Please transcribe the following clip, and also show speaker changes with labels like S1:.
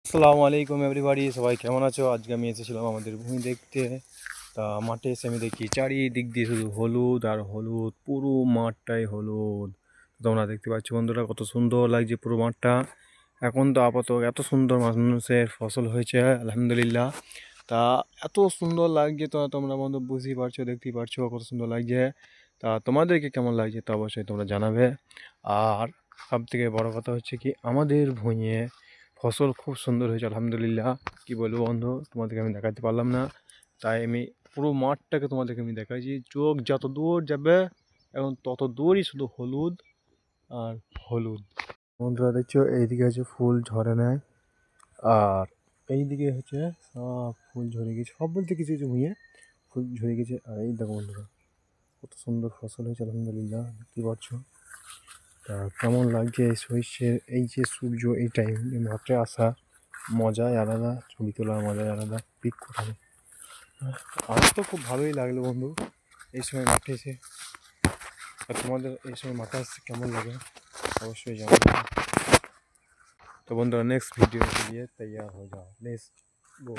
S1: আসসালামু আলাইকুম এভরিবাডি, সবাই কেমন আছো? আজকে আমি এসেছিলাম আমাদের ভূমি দেখতে। তা মাঠে এসে আমি দেখি চারিদিক দিয়ে শুধু হলুদ আর হলুদ, পুরো মাঠটাই হলুদ। তোমরা দেখতে পাচ্ছ বন্ধুরা, কত সুন্দর লাগছে পুরো মাঠটা। এখন তো আপাতত এত সুন্দর মানুষের ফসল হয়েছে, আলহামদুলিল্লাহ। তা এত সুন্দর লাগছে, তো তোমরা বন্ধু বুঝতেই পারছো, দেখতেই পারছো কত সুন্দর লাগছে। তা তোমাদেরকে কেমন লাগছে তা অবশ্যই তোমরা জানাবে। আর সব থেকে বড় কথা হচ্ছে কি, আমাদের ভুঁইয়ে ফসল খুব সুন্দর হয়েছে আলহামদুলিল্লাহ। কি বলবো বন্ধু, তোমাদেরকে আমি দেখাতে পারলাম না, তাই আমি পুরো মাঠটাকে তোমাদেরকে আমি দেখাচ্ছি। চোখ যত দূর যাবে এখন তত দূরই শুধু হলুদ আর হলুদ। বন্ধুরা দেখছো, এইদিকে হচ্ছে ফুল ঝরে নেয়, আর এইদিকে হচ্ছে সব ফুল ঝরে গেছে, সব বলতে কিছু কিছু ভুঁইয়ে ফুল ঝরে গেছে। আর এই দেখো বন্ধুরা, কত সুন্দর ফসল হয়েছে আলহামদুলিল্লাহ, দেখতে পাচ্ছ। তা কেমন লাগছে এই সর্ষের এই যে সূর্য এই টাইমে মাঠে আসা, মজাই আলাদা, ছবি তোলার মজাই আলাদা, পিক কোথায়। আমার তো খুব ভালোই লাগলো বন্ধু এই সময় মাঠে এসে। আর তোমাদের এই সময় মাঠে আসছে কেমন লাগে অবশ্যই জানাবে। তো বন্ধুরা, নেক্সট ভিডিও के लिए तैयार हो जाओ, लेट्स गो।